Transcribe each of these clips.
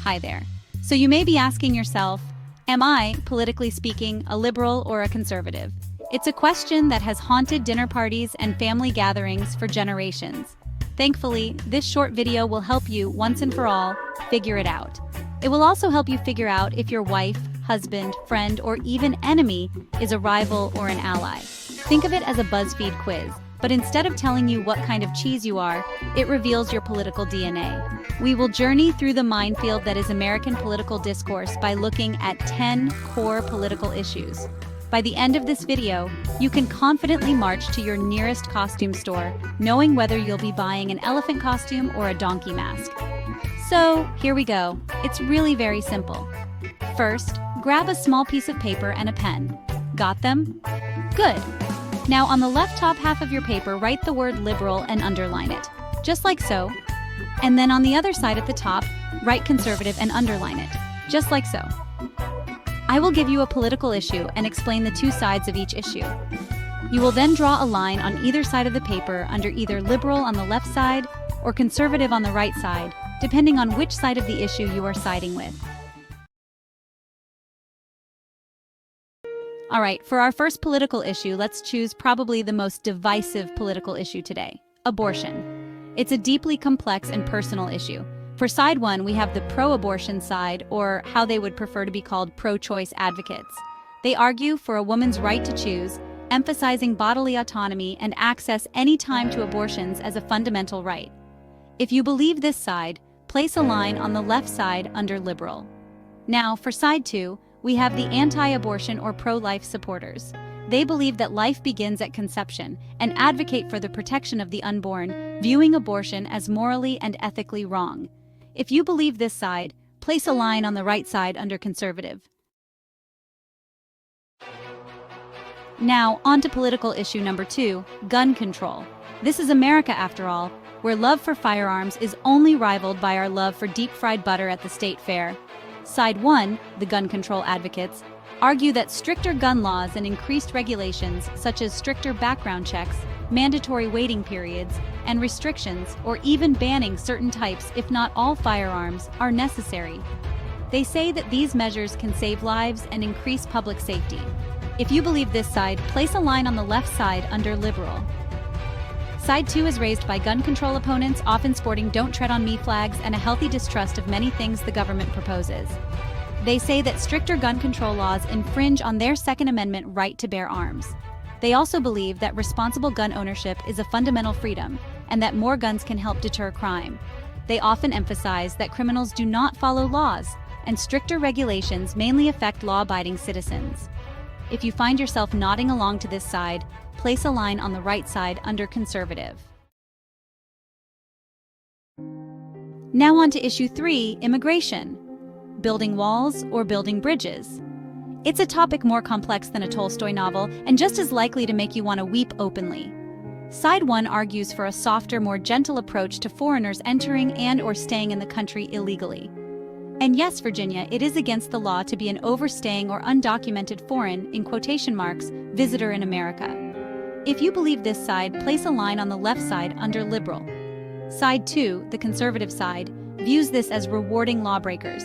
Hi there. So you may be asking yourself, am I, politically speaking, a liberal or a conservative? It's a question that has haunted dinner parties and family gatherings for generations. Thankfully, this short video will help you, once and for all, figure it out. It will also help you figure out if your wife, husband, friend, or even enemy is a rival or an ally. Think of it as a BuzzFeed quiz, but instead of telling you what kind of cheese you are, it reveals your political DNA. We will journey through the minefield that is American political discourse by looking at 10 core political issues. By the end of this video, you can confidently march to your nearest costume store, knowing whether you'll be buying an elephant costume or a donkey mask. So, here we go. It's really very simple. First, grab a small piece of paper and a pen. Got them? Good. Now, on the left top half of your paper, write the word liberal and underline it, just like so. And then on the other side at the top, write conservative and underline it, just like so. I will give you a political issue and explain the two sides of each issue. You will then draw a line on either side of the paper under either liberal on the left side or conservative on the right side, depending on which side of the issue you are siding with. All right, for our first political issue, let's choose probably the most divisive political issue today: abortion. It's a deeply complex and personal issue. For side one, we have the pro-abortion side, or how they would prefer to be called pro-choice advocates. They argue for a woman's right to choose, emphasizing bodily autonomy and access anytime to abortions as a fundamental right. If you believe this side, place a line on the left side under liberal. Now, for side two, we have the anti-abortion or pro-life supporters. They believe that life begins at conception and advocate for the protection of the unborn, viewing abortion as morally and ethically wrong. If you believe this side, place a line on the right side under conservative. Now, on to political issue number 2, gun control. This is America, after all, where love for firearms is only rivaled by our love for deep-fried butter at the state fair. Side 1, the gun control advocates, argue that stricter gun laws and increased regulations, such as stricter background checks, mandatory waiting periods, and restrictions, or even banning certain types, if not all firearms, are necessary. They say that these measures can save lives and increase public safety. If you believe this side, place a line on the left side under liberal. Side 2 is raised by gun control opponents, often sporting "Don't Tread on Me" flags and a healthy distrust of many things the government proposes. They say that stricter gun control laws infringe on their Second Amendment right to bear arms. They also believe that responsible gun ownership is a fundamental freedom and that more guns can help deter crime. They often emphasize that criminals do not follow laws, and stricter regulations mainly affect law-abiding citizens. If you find yourself nodding along to this side, place a line on the right side under conservative. Now on to issue 3, immigration. Building walls or building bridges? It's a topic more complex than a Tolstoy novel and just as likely to make you want to weep openly. Side 1 argues for a softer, more gentle approach to foreigners entering and or staying in the country illegally. And yes, Virginia, it is against the law to be an overstaying or undocumented foreign, in quotation marks, visitor in America. If you believe this side, place a line on the left side under liberal. Side 2, the conservative side, views this as rewarding lawbreakers.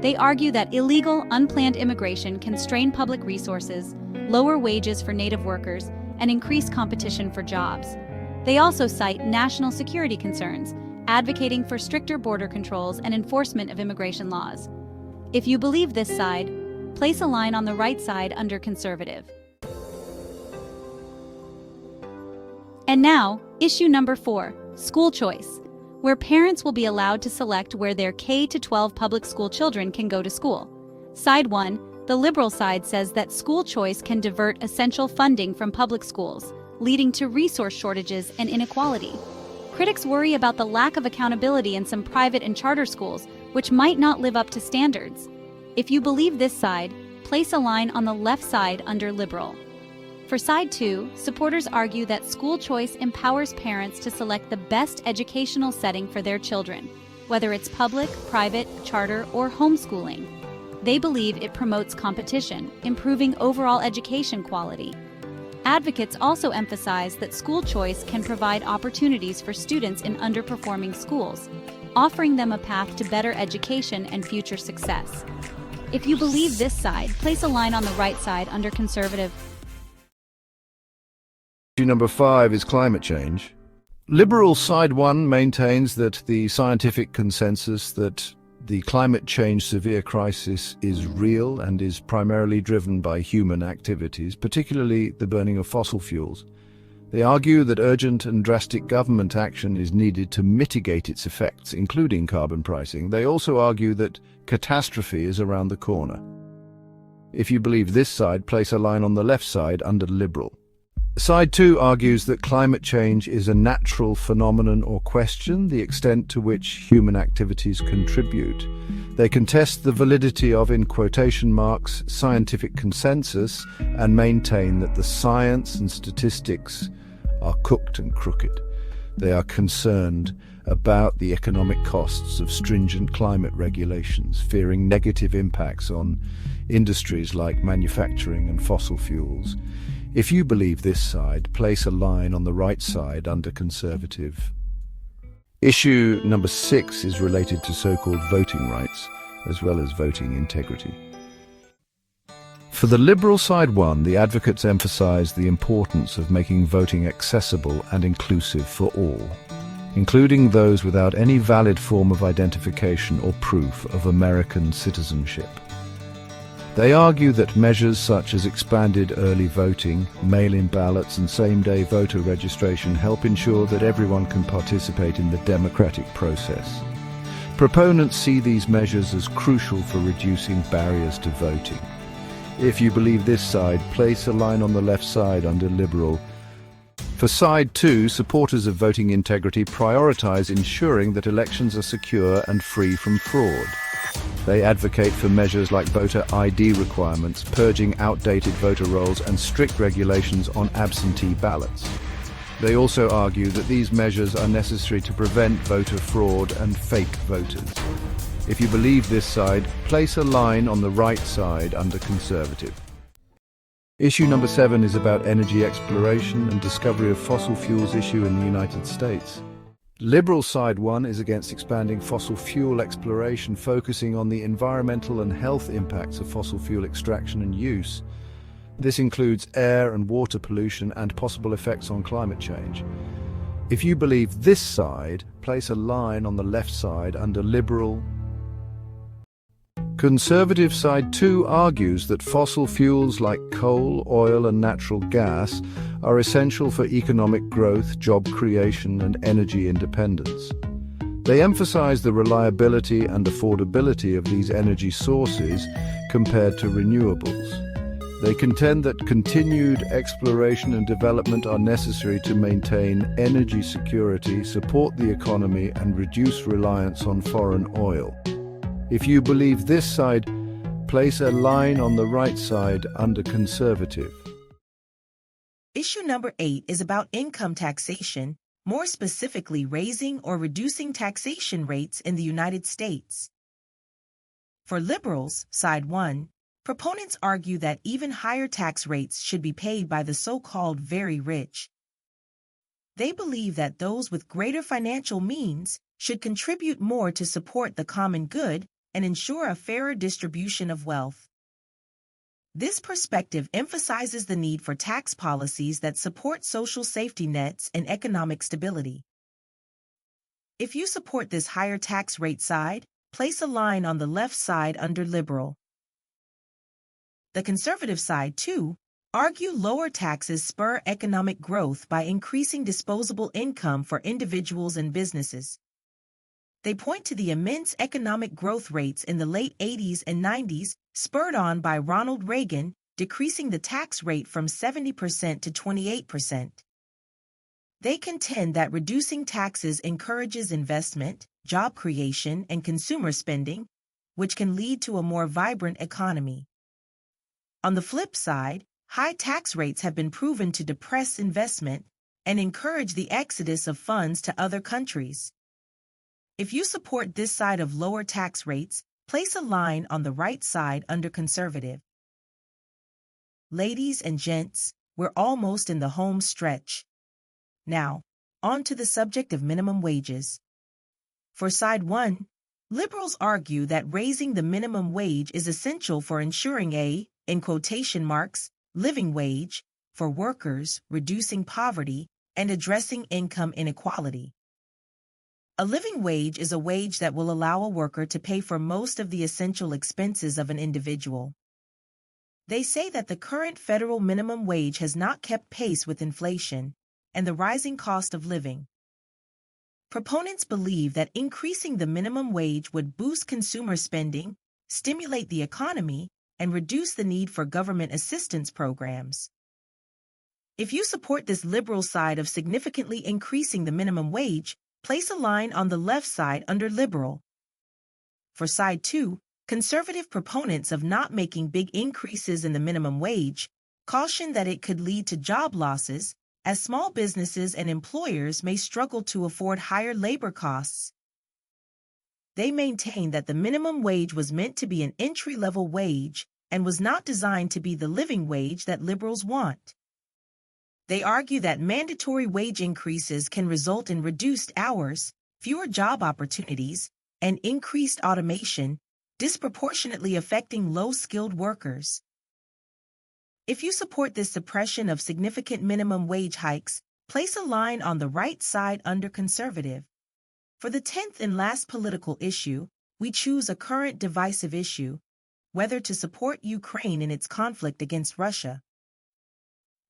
They argue that illegal, unplanned immigration can strain public resources, lower wages for native workers, and increase competition for jobs. They also cite national security concerns, advocating for stricter border controls and enforcement of immigration laws. If you believe this side, place a line on the right side under conservative. And now, issue number 4, school choice, where parents will be allowed to select where their K-12 public school children can go to school. Side 1, the liberal side, says that school choice can divert essential funding from public schools, leading to resource shortages and inequality. Critics worry about the lack of accountability in some private and charter schools, which might not live up to standards. If you believe this side, place a line on the left side under liberal. For side 2, supporters argue that school choice empowers parents to select the best educational setting for their children, whether it's public, private, charter, or homeschooling. They believe it promotes competition, improving overall education quality. Advocates also emphasize that school choice can provide opportunities for students in underperforming schools, offering them a path to better education and future success. If you believe this side, place a line on the right side under conservative. Issue number 5 is climate change. Liberal side 1 maintains that the scientific consensus that the climate change severe crisis is real and is primarily driven by human activities, particularly the burning of fossil fuels. They argue that urgent and drastic government action is needed to mitigate its effects, including carbon pricing. They also argue that catastrophe is around the corner. If you believe this side, place a line on the left side under liberal. Side 2 argues that climate change is a natural phenomenon or question the extent to which human activities contribute. They contest the validity of, in quotation marks, scientific consensus and maintain that the science and statistics are cooked and crooked. They are concerned about the economic costs of stringent climate regulations, fearing negative impacts on industries like manufacturing and fossil fuels. If you believe this side, place a line on the right side under conservative. Issue number 6 is related to so-called voting rights, as well as voting integrity. For the liberal side 1, the advocates emphasize the importance of making voting accessible and inclusive for all, including those without any valid form of identification or proof of American citizenship. They argue that measures such as expanded early voting, mail-in ballots and same-day voter registration help ensure that everyone can participate in the democratic process. Proponents see these measures as crucial for reducing barriers to voting. If you believe this side, place a line on the left side under liberal. For side 2, supporters of voting integrity prioritize ensuring that elections are secure and free from fraud. They advocate for measures like voter ID requirements, purging outdated voter rolls, and strict regulations on absentee ballots. They also argue that these measures are necessary to prevent voter fraud and fake voters. If you believe this side, place a line on the right side under conservative. Issue number 7 is about energy exploration and discovery of fossil fuels issue in the United States. Liberal side 1 is against expanding fossil fuel exploration, focusing on the environmental and health impacts of fossil fuel extraction and use. This includes air and water pollution and possible effects on climate change. If you believe this side, place a line on the left side under liberal. Conservative side 2 argues that fossil fuels like coal, oil and natural gas are essential for economic growth, job creation and energy independence. They emphasize the reliability and affordability of these energy sources compared to renewables. They contend that continued exploration and development are necessary to maintain energy security, support the economy and reduce reliance on foreign oil. If you believe this side, place a line on the right side under conservative. Issue number 8 is about income taxation, more specifically raising or reducing taxation rates in the United States. For liberals, side 1, proponents argue that even higher tax rates should be paid by the so-called very rich. They believe that those with greater financial means should contribute more to support the common good and ensure a fairer distribution of wealth. This perspective emphasizes the need for tax policies that support social safety nets and economic stability. If you support this higher tax rate side, place a line on the left side under liberal. The conservative side, too, argue lower taxes spur economic growth by increasing disposable income for individuals and businesses. They point to the immense economic growth rates in the late 80s and 90s, spurred on by Ronald Reagan, decreasing the tax rate from 70% to 28%. They contend that reducing taxes encourages investment, job creation, and consumer spending, which can lead to a more vibrant economy. On the flip side, high tax rates have been proven to depress investment and encourage the exodus of funds to other countries. If you support this side of lower tax rates, place a line on the right side under conservative. Ladies and gents, we're almost in the home stretch. Now, on to the subject of minimum wages. For side one, liberals argue that raising the minimum wage is essential for ensuring a, in quotation marks, living wage for workers, reducing poverty, and addressing income inequality. A living wage is a wage that will allow a worker to pay for most of the essential expenses of an individual. They say that the current federal minimum wage has not kept pace with inflation and the rising cost of living. Proponents believe that increasing the minimum wage would boost consumer spending, stimulate the economy, and reduce the need for government assistance programs. If you support this liberal side of significantly increasing the minimum wage, place a line on the left side under liberal. For side two, conservative proponents of not making big increases in the minimum wage caution that it could lead to job losses, as small businesses and employers may struggle to afford higher labor costs. They maintain that the minimum wage was meant to be an entry-level wage and was not designed to be the living wage that liberals want. They argue that mandatory wage increases can result in reduced hours, fewer job opportunities, and increased automation, disproportionately affecting low-skilled workers. If you support this suppression of significant minimum wage hikes, place a line on the right side under conservative. For the 10th and last political issue, we choose a current divisive issue, whether to support Ukraine in its conflict against Russia.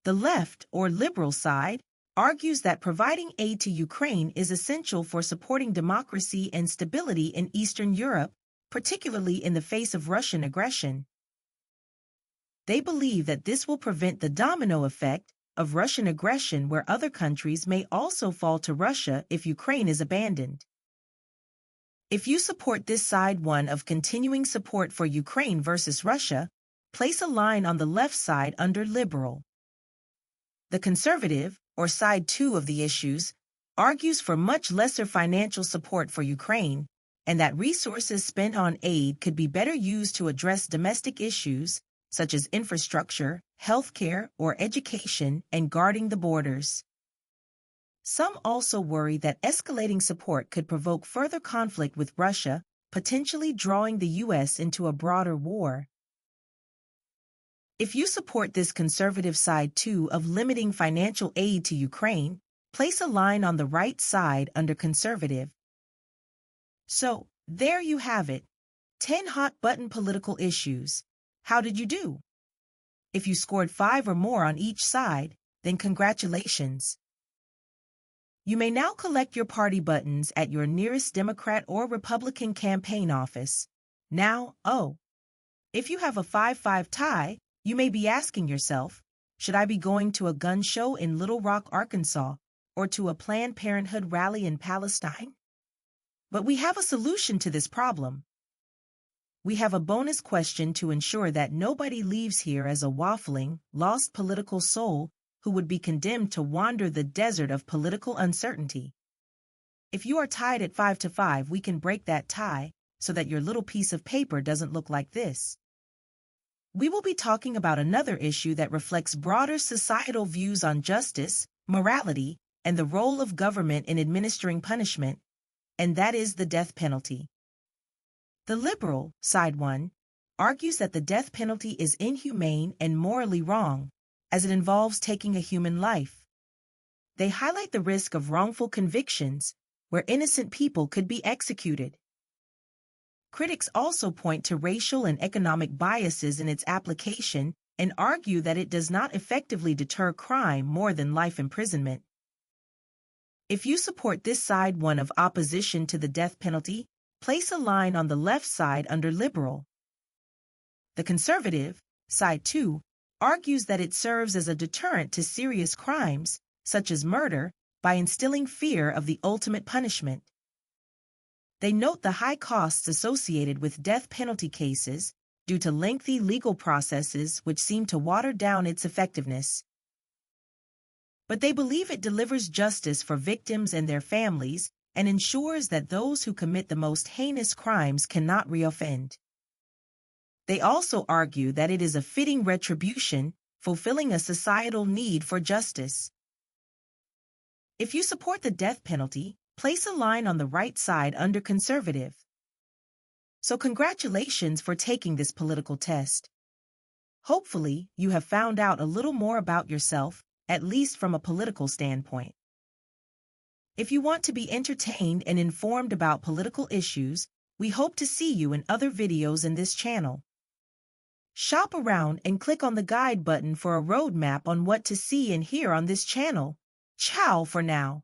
The left, or liberal side, argues that providing aid to Ukraine is essential for supporting democracy and stability in Eastern Europe, particularly in the face of Russian aggression. They believe that this will prevent the domino effect of Russian aggression, where other countries may also fall to Russia if Ukraine is abandoned. If you support this side one of continuing support for Ukraine versus Russia, place a line on the left side under liberal. The conservative, or side two of the issues, argues for much lesser financial support for Ukraine, and that resources spent on aid could be better used to address domestic issues such as infrastructure, healthcare, or education, and guarding the borders. Some also worry that escalating support could provoke further conflict with Russia, potentially drawing the U.S. into a broader war. If you support this conservative side two of limiting financial aid to Ukraine, place a line on the right side under conservative. So, there you have it. 10 hot-button political issues. How did you do? If you scored 5 or more on each side, then congratulations. You may now collect your party buttons at your nearest Democrat or Republican campaign office. Now, if you have a 5-5 tie, you may be asking yourself, should I be going to a gun show in Little Rock, Arkansas, or to a Planned Parenthood rally in Palestine? But we have a solution to this problem. We have a bonus question to ensure that nobody leaves here as a waffling, lost political soul who would be condemned to wander the desert of political uncertainty. If you are tied at 5-5, we can break that tie so that your little piece of paper doesn't look like this. We will be talking about another issue that reflects broader societal views on justice, morality, and the role of government in administering punishment, and that is the death penalty. The liberal, side one, argues that the death penalty is inhumane and morally wrong, as it involves taking a human life. They highlight the risk of wrongful convictions, where innocent people could be executed. Critics also point to racial and economic biases in its application and argue that it does not effectively deter crime more than life imprisonment. If you support this side one of opposition to the death penalty, place a line on the left side under liberal. The conservative, side two, argues that it serves as a deterrent to serious crimes, such as murder, by instilling fear of the ultimate punishment. They note the high costs associated with death penalty cases due to lengthy legal processes which seem to water down its effectiveness. But they believe it delivers justice for victims and their families and ensures that those who commit the most heinous crimes cannot reoffend. They also argue that it is a fitting retribution fulfilling a societal need for justice. If you support the death penalty, place a line on the right side under conservative. So congratulations for taking this political test. Hopefully, you have found out a little more about yourself, at least from a political standpoint. If you want to be entertained and informed about political issues, we hope to see you in other videos in this channel. Shop around and click on the guide button for a roadmap on what to see and hear on this channel. Ciao for now.